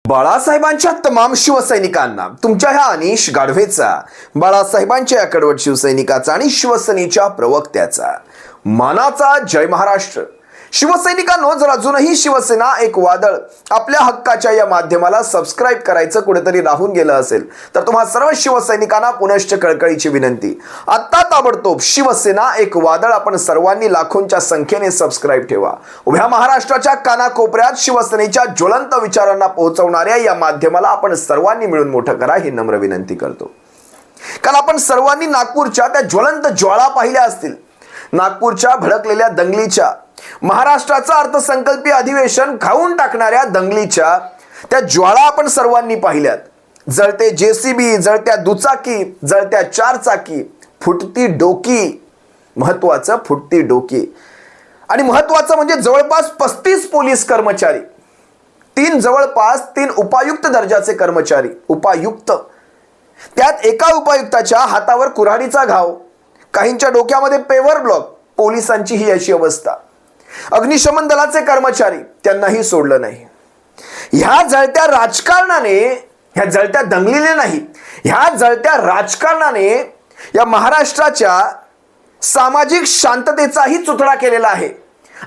बाळासाहेबांच्या तमाम शिवसैनिकांना तुमच्या ह्या अनिश गाढवेचा, बाळासाहेबांच्या या कडवट शिवसैनिकाचा आणि शिवसेनेच्या प्रवक्त्याचा मानाचा जय महाराष्ट्र. शिवसैनिकांनो, जर अजूनही शिवसेना एक वादळ आपल्या हक्काच्या या माध्यमाला सबस्क्राईब करायचं कुठेतरी राहून गेलं असेल तर तुम्हा सर्व शिवसैनिकांना पुनश्च कळकळीची विनंती. आत्ता ताबडतोब शिवसेना एक वादळ आपण सर्वांनी लाखोंच्या संख्येने सबस्क्राईब ठेवा. उभ्या महाराष्ट्राच्या कानाकोपऱ्यात शिवसेनेच्या ज्वलंत विचारांना पोहोचवणाऱ्या या माध्यमाला आपण सर्वांनी मिळून मोठं करा ही नम्र विनंती करतो. काल आपण सर्वांनी नागपूरच्या त्या ज्वलंत ज्वाळा पाहिल्या असतील. नागपूरच्या भडकलेल्या दंगलीच्या, महाराष्ट्राचं अर्थसंकल्पीय अधिवेशन खाऊन टाकणाऱ्या दंगलीच्या त्या ज्वाळा आपण सर्वांनी पाहिल्यात. जळते जेसीबी, जळत्या दुचाकी, जळत्या चारचाकी, फुटती डोकी, महत्वाचं फुटती डोकी. आणि महत्वाचं म्हणजे जवळपास 35 पोलीस कर्मचारी, जवळपास 3 उपायुक्त दर्जाचे कर्मचारी, उपायुक्त. त्यात एका उपायुक्ताच्या हातावर कुऱ्हाडीचा घाव, काहींच्या डोक्यामध्ये पेवर ब्लॉक. पोलिसांची ही अशी अवस्था. अग्निशमन दलाचे कर्मचारी, त्यांनाही सोडलं नाही. ह्या जळत्या राजकारणाने, ह्या जळत्या दंगलीने नाही, ह्या जळत्या राजकारणाने या महाराष्ट्राच्या सामाजिक शांततेचाही चुथडा केलेला आहे.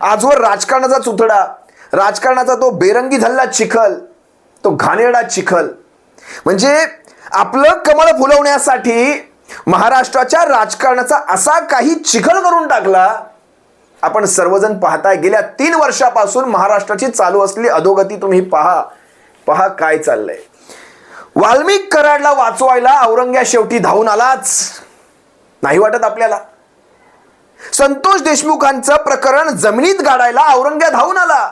आजवर राजकारणाचा चुथडा, राजकारणाचा तो बेरंगी झालेला चिखल, तो घाणेरडा चिखल, म्हणजे आपलं कमळ फुलवण्यासाठी महाराष्ट्राच्या राजकारणाचा असा काही चिखल करून टाकला. आपण सर्वजण पाहताय, गेल्या 3 वर्षापासून महाराष्ट्राची चालू असलेली अधोगती तुम्ही पहा काय चाललंय. वाल्मिक कराडला वाचवायला औरंग्या शेवटी धावून आलाच, नाही वाटत आपल्याला? संतोष देशमुखांचं प्रकरण जमिनीत गाडायला औरंग्या धावून आला,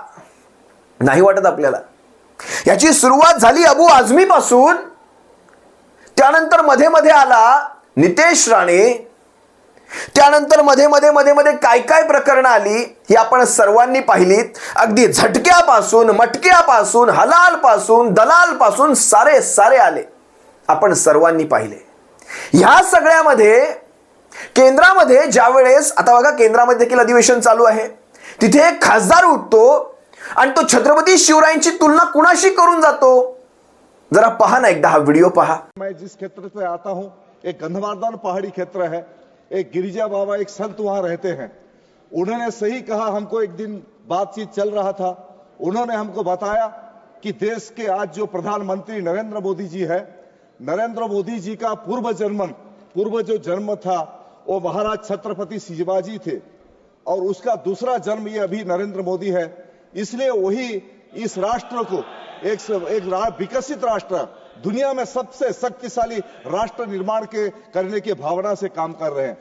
नाही वाटत आपल्याला? याची सुरुवात झाली अबू आझमी पासून, त्यानंतर मध्ये आला नितेश राणे, त्यानंतर मध्ये काय प्रकरणं आली ही आपण सर्वांनी पाहिलीत. अगदी झटक्यापासून, मटक्यापासून, हलालपासून, दलालपासून सारे आले, आपण सर्वांनी पाहिले. ह्या सगळ्यामध्ये केंद्रामध्ये ज्या वेळेस, आता बघा केंद्रामध्ये देखील अधिवेशन चालू आहे, तिथे एक खासदार उठतो आणि तो छत्रपती शिवरायांची तुलना कुणाशी करून जातो. जरा पहा ना, एकदा हा व्हिडिओ पहा. मैं जिस क्षेत्र से आता हूं एक गंधमार्दन पहाड़ी क्षेत्र है. एक गिरिजा बाबा, एक संत वहां रहते हैं. उन्होंने सही कहा, हमको एक दिन बातचीत चल रहा था, उन्होंने हमको बताया कि देश के आज जो प्रधानमंत्री नरेंद्र मोदी जी है, नरेंद्र मोदी जी का पूर्व जो जन्म था वो महाराज छत्रपति शिवाजी थे और उसका दूसरा जन्म ये अभी नरेंद्र मोदी है. इसलिए वही इस राष्ट्र को एक विकसित राष्ट्र, दुनिया में सबसे शक्तिशाली राष्ट्र निर्माण करने की भावना से काम कर रहे हैं.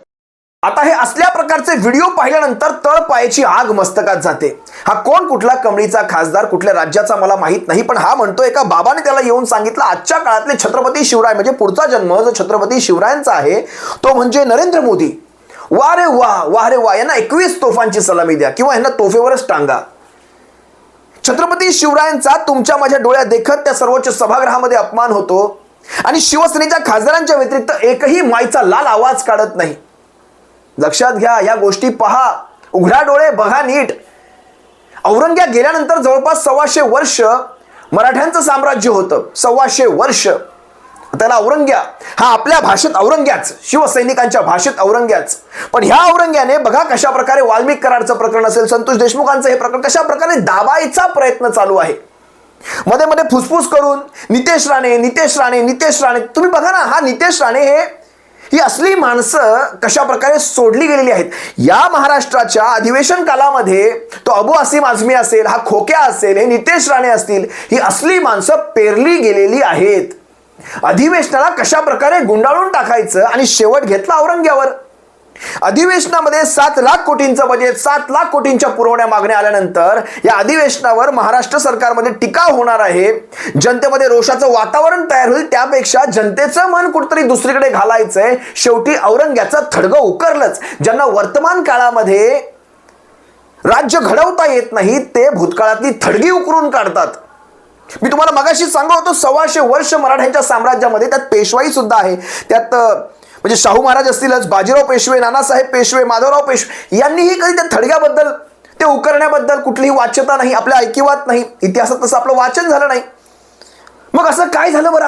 आता हे असल्या प्रकारचे व्हिडिओ पाहिल्यानंतर तळ पायाची आग मस्तकात जाते. हा कोण, कुठला कमळीचा खासदार, कुठल्या राज्याचा मला माहित नाही, पण हा म्हणतो एका बाबाने त्याला येऊन सांगितलं आजच्या काळातले छत्रपती शिवराय, म्हणजे पुढचा जन्म जो छत्रपती शिवरायांचा आहे तो म्हणजे नरेंद्र मोदी. वा रे वा, यांना 21 तोफांची सलामी द्या किंवा यांना तोफेवरच टांगा. छत्रपती शिवरायांचा तुमच्या माझ्या डोळ्यात देखत त्या सर्वोच्च सभागृहामध्ये अपमान होतो आणि शिवसेनेच्या खासदारांच्या व्यतिरिक्त एकही माईचा लाल आवाज काढत नाही. लक्षात घ्या, या गोष्टी पहा, उघडा डोळे बघा नीट. औरंग्या गेल्यानंतर जवळपास 125 वर्ष मराठ्यांचं साम्राज्य होतं. 125 वर्ष त्याला औरंग्या, हा आपल्या भाषेत औरंग्याच, शिवसैनिकांच्या भाषेत औरंग्याच. पण ह्या औरंग्याने बघा कशा प्रकारे वाल्मिक कराडचं प्रकरण असेल, संतोष देशमुखांचं हे प्रकरण कशा प्रकारे दाबायचा प्रयत्न चालू आहे. मध्ये फुसफुस करून नितेश राणे. तुम्ही बघा ना, हा नितेश राणे ही असली माणसं कशा प्रकारे सोडली गेलेली आहेत. या महाराष्ट्राच्या अधिवेशन कालामध्ये तो अबू आसिम आझमी असेल, हा खोक्या असेल, हे नितेश राणे असतील, ही असली माणसं पेरली गेलेली आहेत. अधिवेशनाला कशा प्रकारे गुंडाळून टाकायचं आणि शेवट घेतला औरंग्यावर. अधिवेशनामध्ये 7 लाख कोटींचं बजेट, 7 लाख कोटींच्या पुरवण्या मागण्या आल्यानंतर या अधिवेशनावर महाराष्ट्र सरकारमध्ये टीका होणार आहे. जनतेमध्ये रोषाचं वातावरण तयार होईल, त्यापेक्षा जनतेचं मन कुठेतरी दुसरीकडे घालायचंय. शेवटी औरंग्याचं थडगं उकरलंच. ज्यांना वर्तमान काळामध्ये राज्य घडवता येत नाही ते भूतकाळातली थडगी उकरून काढतात. मी तुम्हाला मगाशी सांगत होतो 125 वर्ष मराठ्यांच्या साम्राज्यामध्ये, त्यात पेशवाई सुद्धा आहे. त्यात म्हणजे शाहू महाराज असतीलच, बाजीराव पेशवे, नानासाहेब पेशवे, माधवराव पेशवे यांनीही कधी त्या थडग्याबद्दल, ते उकरण्याबद्दल कुठलीही वाच्यता नाही, आपल्या ऐकिवात नाही, इतिहासात तसं आपलं वाचन झालं नाही. मग असं काय झालं बरं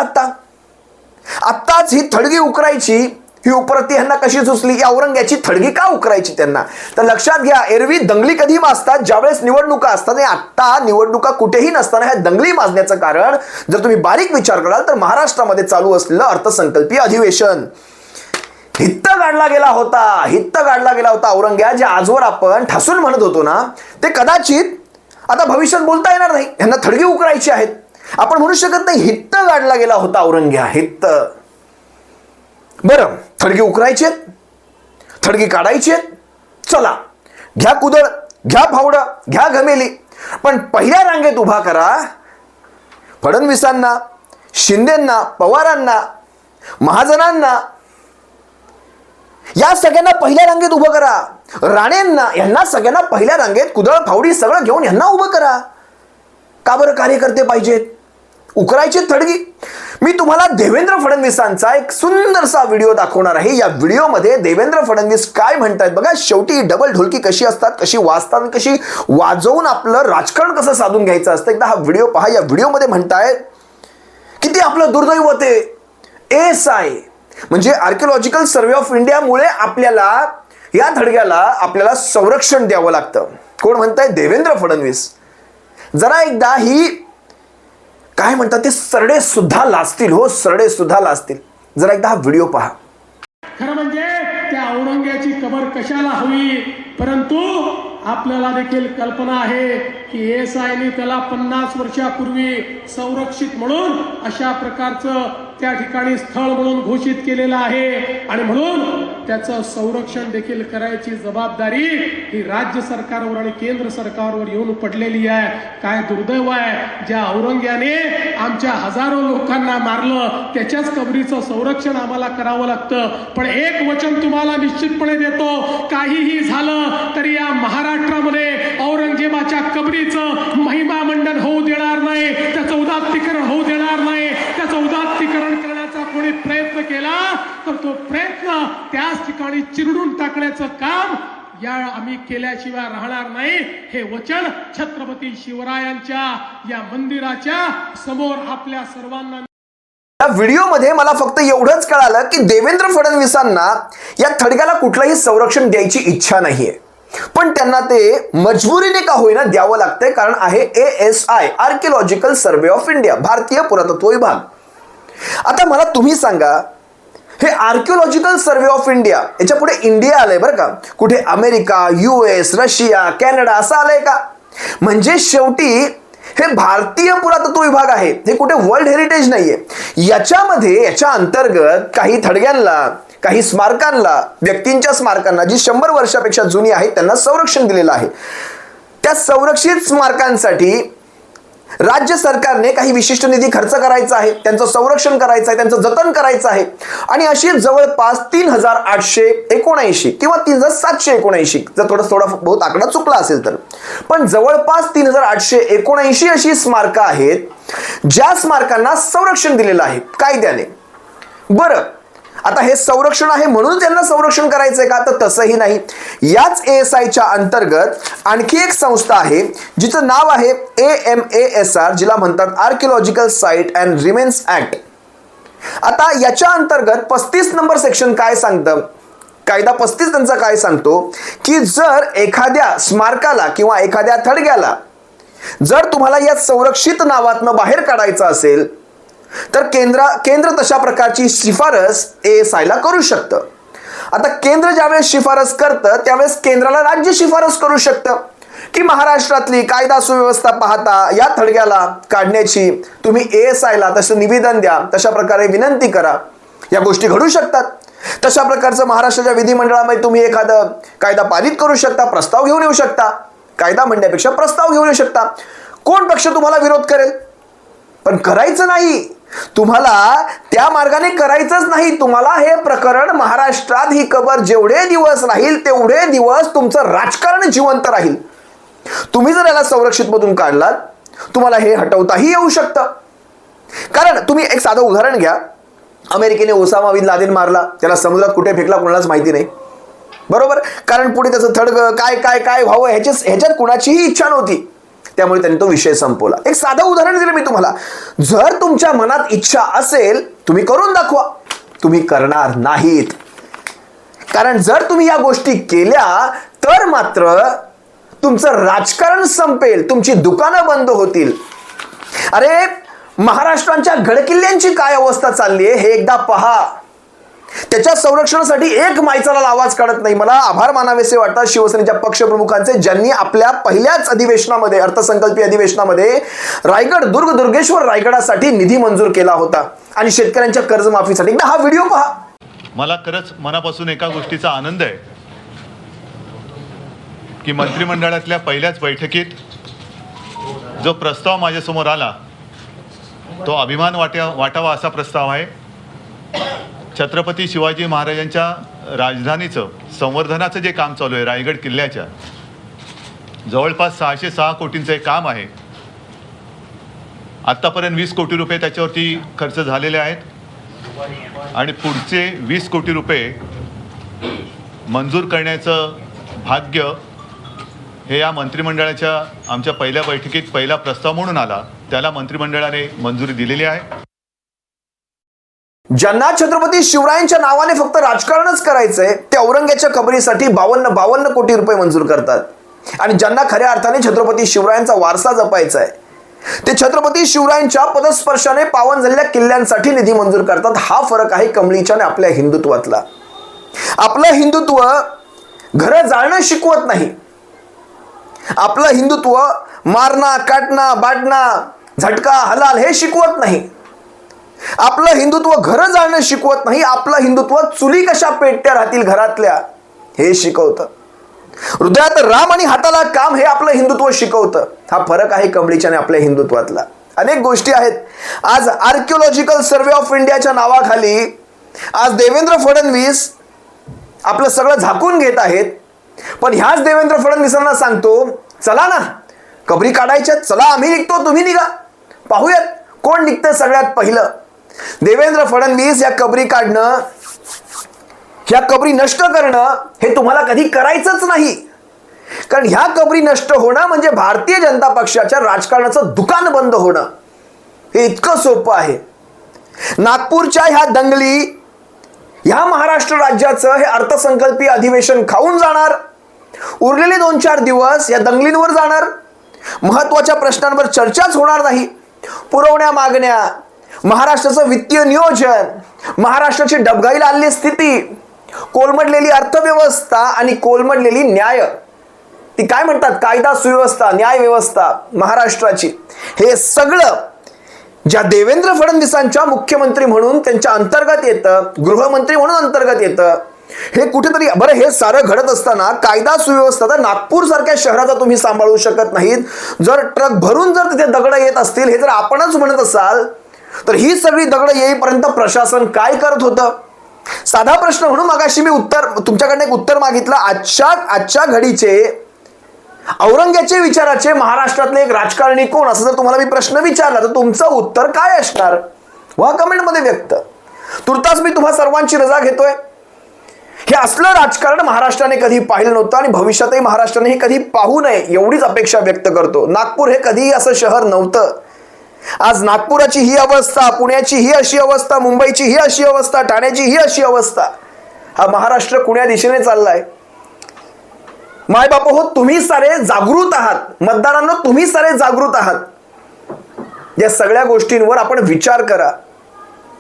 आत्ताच ही थडगी उकरायची, ही उपरती ह्यांना कशी सुचली? या औरंग्याची थडगी का उकरायची त्यांना? तर लक्षात घ्या, एरवी दंगली कधी माजतात? ज्यावेळेस निवडणुका असतात. आणि आत्ता निवडणुका कुठेही नसताना ह्या दंगली माजण्याचं कारण जर तुम्ही बारीक विचार कराल तर महाराष्ट्रामध्ये चालू असलेलं अर्थसंकल्पीय अधिवेशन. हित्त गाडला गेला होता औरंग्या, जे आजवर आपण ठासून म्हणत होतो ना, ते कदाचित आता भविष्यात बोलता येणार नाही. ह्यांना थडगी उकरायची आहेत. आपण म्हणू शकत नाही हित्त गाडला गेला होता औरंग्या, हित्त. बरं, थडगी उकरायची आहेत, थडगी काढायची आहेत, चला घ्या कुदळ, घ्या फावडं, घ्या घमेली, पण पहिल्या रांगेत उभा करा फडणवीसांना, शिंदेंना, पवारांना, महाजनांना, या सगळ्यांना पहिल्या रांगेत उभं करा. राणेंना, यांना सगळ्यांना पहिल्या रांगेत कुदळ फावडी सगळं घेऊन यांना उभं करा. का बरं कार्यकर्ते पाहिजेत? उकरायची थडगी. मी तुम्हाला देवेंद्र फडणवीसांचा एक सुंदरसा व्हिडिओ दाखवणार आहे. या व्हिडिओमध्ये देवेंद्र फडणवीस काय म्हणतायत बघा. शेवटी डबल ढोलकी कशी असतात, कशी वाजतात, कशी वाजवून आपलं राजकारण कसं साधून घ्यायचं असतं. एकदा हा व्हिडिओ पहा. या व्हिडिओमध्ये म्हणतायत किती आपलं दुर्दैव ते ASI म्हणजे आर्किओलॉजिकल सर्वे ऑफ इंडियामुळे आपल्याला या थडग्याला आपल्याला संरक्षण द्यावं लागतं. कोण म्हणताय? देवेंद्र फडणवीस. जरा एकदा ही काय म्हणतात ते सरडे सुद्धा लाजतील, हो सरडे सुद्धा लाजतील. जरा एकदा हा व्हिडिओ पहा. खरं म्हणजे त्या औरंग्याची कबर कशाला हवी, परंतु आपल्याला देखील कल्पना आहे की ASIने त्याला 50 वर्षापूर्वी संरक्षित म्हणून अशा प्रकारचं त्या ठिकाणी स्थळ म्हणून घोषित केलेलं आहे. आणि म्हणून त्याचं संरक्षण देखील करायची जबाबदारी ही राज्य सरकारवर आणि केंद्र सरकारवर येऊन पडलेली आहे. काय दुर्दैव आहे, ज्या औरंग्याने आमच्या हजारो लोकांना मारलं त्याच्याच कबरीचं संरक्षण आम्हाला करावं लागतं. पण एक वचन तुम्हाला निश्चितपणे देतो, काहीही झालं तरी या महाराष्ट्रामध्ये औरंगजेबाच्या कबरीचं महिमा मंडन होऊ देणार नाही, त्याचं उदात्तीकरण होऊ देणार नाही. त्याचं उदात्तीकरण करण्याचा कोणी प्रयत्न केला तर तो प्रयत्न त्याच ठिकाणी चिरडून टाकण्याचं काम या आम्ही केल्याशिवाय राहणार नाही. हे वचन छत्रपती शिवरायांच्या या मंदिराच्या समोर आपल्या सर्वांना. या व्हिडिओमध्ये मला फक्त एवढंच कळालं की देवेंद्र फडणवीसांना या थडग्याला कुठलंही संरक्षण द्यायची इच्छा नाहीये, पण त्यांना ते मजबुरीने का होईना द्यावं लागतंय, कारण आहे ASI archaeological survey of India, भारतीय पुरातत्व विभाग. आता मला तुम्ही सांगा, हे आर्किओलॉजिकल सर्वे ऑफ इंडिया याच्या पुढे इंडिया आलंय बरं का, कुठे अमेरिका, US, रशिया, कॅनडा असं आलंय का? म्हणजे शेवटी हे भारतीय पुरातत्व विभाग आहे, हे कुठे वर्ल्ड हेरिटेज नाहीये. याच्या अंतर्गत काही थडग्यांना, काही स्मारकांना, व्यक्तींच्या स्मारकांना जी 100 वर्षापेक्षा जुनी आहेत त्यांना संरक्षण दिलेलं आहे. त्या संरक्षित स्मारकांसाठी राज्य सरकारने काही विशिष्ट निधी खर्च करायचा आहे, त्यांचं संरक्षण करायचं आहे, त्यांचं जतन करायचं आहे. आणि अशी जवळपास 3879 किंवा 3779, जर थोडा बहुत आकडा चुकला असेल तर, पण जवळपास 3879 अशी स्मारकं आहेत ज्या स्मारकांना संरक्षण दिलेलं आहे कायद्याने. बरं, आता हे संरक्षण आहे म्हणून त्यांना संरक्षण करायचंय का? तर तसंही नाही. याच ASIच्या अंतर्गत आणखी एक संस्था आहे जिचं नाव आहे AMASR, जिला म्हणतात archaeological site and remains act. आता याच्या अंतर्गत 35 नंबर सेक्शन काय सांगतं, कायदा 35 त्यांचा काय सांगतो की जर एखाद्या स्मारकाला किंवा एखाद्या थडग्याला जर तुम्हाला या संरक्षित नावातनं बाहेर काढायचं असेल तर केंद्र तशा प्रकारची शिफारस ASIला करू शकतं. आता केंद्र ज्यावेळेस शिफारस करतं त्यावेळेस केंद्राला राज्य शिफारस करू शकतं की महाराष्ट्रातली कायदा सुव्यवस्था पाहता या थडग्याला काढण्याची तुम्ही ASIला तसं निवेदन द्या, तशा प्रकारे विनंती करा. या गोष्टी घडू शकतात. तशा प्रकारचं महाराष्ट्राच्या विधिमंडळामध्ये तुम्ही एखादा कायदा पारित करू शकता, प्रस्ताव घेऊन येऊ शकता. कायदा म्हणण्यापेक्षा प्रस्ताव घेऊन येऊ शकता. कोण पक्ष तुम्हाला विरोध करेल? पण करायचं नाही, तुम्हाला त्या मार्गाने करायचंच नाही. तुम्हाला हे प्रकरण महाराष्ट्रात ही कबर जेवढे दिवस राहील तेवढे दिवस तुमचं राजकारण जिवंत राहील. तुम्ही जर याला संरक्षित मधून काढलात तुम्हाला हे हटवताही येऊ शकतं. कारण तुम्ही एक साधं उदाहरण घ्या, अमेरिकेने ओसामा बिन लादेन मारला, त्याला समुद्रात कुठे फेकला कोणालाच माहिती नाही, बरोबर? कारण पुढे त्याचं थडगं काय काय काय व्हावं ह्याच्यात कुणाचीही इच्छा नव्हती. त्यामुळे त्यांनी तो विषय संपवला. एक साधं उदाहरण दिलं मी तुम्हाला. जर तुमच्या मनात इच्छा असेल तुम्ही करून दाखवा. तुम्ही करणार नाहीत, कारण जर तुम्ही या गोष्टी केल्या तर मात्र तुमचं राजकारण संपेल, तुमची दुकानं बंद होतील. अरे महाराष्ट्राच्या गडकिल्ल्यांची काय अवस्था चालली आहे हे एकदा पहा. त्याच्या संरक्षणासाठी एक मायचाला आवाज काढत नाही. मला आभार मानावेसे वाटतात शिवसेनेच्या पक्षप्रमुखांचे, ज्यांनी आपल्या पहिल्याच अधिवेशनामध्ये, अर्थसंकल्पीय अधिवेशनामध्ये रायगड, दुर्ग, दुर्गेश्वर रायगडासाठी निधी मंजूर केला होता आणि शेतकऱ्यांच्या कर्जमाफीसाठी. एकदा हा व्हिडिओ पहा. मला खरंच मनापासून एका गोष्टीचा आनंद आहे की मंत्रिमंडळातल्या पहिल्याच बैठकीत जो प्रस्ताव माझ्यासमोर आला तो अभिमान वाटावा असा प्रस्ताव आहे. छत्रपती शिवाजी महाराजांच्या राजधानीचं संवर्धनाचं जे काम चालू आहे रायगड किल्ल्याच्या, जवळपास 606 कोटींचं एक काम आहे. आत्तापर्यंत 20 कोटी रुपये त्याच्यावरती खर्च झालेले आहेत आणि पुढचे 20 कोटी रुपये मंजूर करण्याचं भाग्य हे या मंत्रिमंडळाच्या आमच्या पहिल्या बैठकीत पहिला प्रस्ताव म्हणून आला. त्याला मंत्रिमंडळाने मंजुरी दिलेली आहे. ज्यांना छत्रपती शिवरायांच्या नावाने फक्त राजकारणच करायचंय ते औरंगजेबाच्या कबरीसाठी 52 कोटी रुपये मंजूर करतात. आणि ज्यांना खऱ्या अर्थाने छत्रपती शिवरायांचा वारसा जपायचा आहे ते छत्रपती शिवरायांच्या पदस्पर्शाने पावन झालेल्या किल्ल्यांसाठी निधी मंजूर करतात. हा फरक आहे कमळीच्या आणि आपल्या हिंदुत्वातला. आपलं हिंदुत्व घरं जाळणं शिकवत नाही. आपलं हिंदुत्व मारणा, काटणा, बाटणा, झटका, हलाल हे शिकवत नाही. आपलं हिंदुत्व घरं जाणं शिकवत नाही. आपलं हिंदुत्व चुली कशा पेटत्या राहतील घरातल्या हे शिकवतं. हृदयात राम आणि हाताला काम हे आपलं हिंदुत्व शिकवतं. हा फरक आहे कमळीच्या आणि आपल्या हिंदुत्वातला. अनेक गोष्टी आहेत. आज आर्किओलॉजिकल सर्वे ऑफ इंडियाच्या नावाखाली आज देवेंद्र फडणवीस आपलं सगळं झाकून घेत आहेत. पण ह्याच देवेंद्र फडणवीसांना सांगतो, चला ना कबरी काढायच्या, चला आम्ही निघतो तुम्ही निघा, पाहूयात कोण निघतं सगळ्यात पहिलं. देवेंद्र फडणवीस या कबरी काढणं, ह्या कबरी नष्ट करणं हे तुम्हाला कधी करायचंच नाही. कारण ह्या कबरी नष्ट होणं म्हणजे भारतीय जनता पक्षाच्या राजकारणाचं दुकान बंद होणं. हे इतकं सोपं आहे. नागपूरच्या ह्या दंगली ह्या महाराष्ट्र राज्याचं हे अर्थसंकल्पीय अधिवेशन खाऊन जाणार. उरलेले 2-4 दिवस या दंगलींवर जाणार. महत्वाच्या प्रश्नांवर चर्चाच होणार नाही. पुरवण्या मागण्या, महाराष्ट्राचं वित्तीय नियोजन, महाराष्ट्राची डबघाईला आलेली स्थिती, कोलमडलेली अर्थव्यवस्था आणि कोलमडलेली न्याय, ती काय म्हणतात कायदा सुव्यवस्था, न्याय व्यवस्था महाराष्ट्राची, हे सगळं ज्या देवेंद्र फडणवीसांच्या मुख्यमंत्री म्हणून त्यांच्या अंतर्गत येतं, गृहमंत्री म्हणून अंतर्गत येतं. हे कुठेतरी बरं हे सारं घडत असताना कायदा सुव्यवस्था तर नागपूर सारख्या शहराचा तुम्ही सांभाळू शकत नाहीत. जर ट्रक भरून जर तिथे दगड येत असतील हे जर आपणच म्हणत असाल तर ही सगळी दगड येईपर्यंत प्रशासन काय करत होतं? साधा प्रश्न म्हणून मगाशी मी तुमच्याकडनं एक उत्तर मागितलं. आजच्या घडीचे औरंगजेबाचे विचाराचे महाराष्ट्रातले एक राजकारणी कोण, असं जर तुम्हाला मी प्रश्न विचारला तर तुमचं उत्तर काय असणार? वा कमेंटमध्ये व्यक्त. तुर्तास मी तुम्हा सर्वांची रजा घेतोय. हे असलं राजकारण महाराष्ट्राने कधी पाहिलं नव्हतं आणि भविष्यातही महाराष्ट्राने हे कधी पाहू नये एवढीच अपेक्षा व्यक्त करतो. नागपूर हे कधीही असं शहर नव्हतं. आज नागपुराची ही अवस्था, पुण्याची ही अशी अवस्था, मुंबईची ही अशी अवस्था, ठाण्याची ही अशी अवस्था. हा महाराष्ट्र कुण्या दिशेने चाललाय? मायबाप हो, तुम्ही सारे जागृत आहात. मतदारांना तुम्ही सारे जागृत आहात. या सगळ्या गोष्टींवर आपण विचार करा.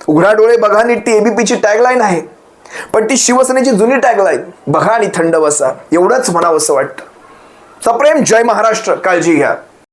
उघडा डोळे बघा नीट, ती एबीपीची टॅगलाईन आहे, पण ती शिवसेनेची जुनी टॅगलाईन, बघा आणि थंड बसा, एवढंच म्हणावंसं वाटतं. सप्रेम जय महाराष्ट्र. काळजी घ्या.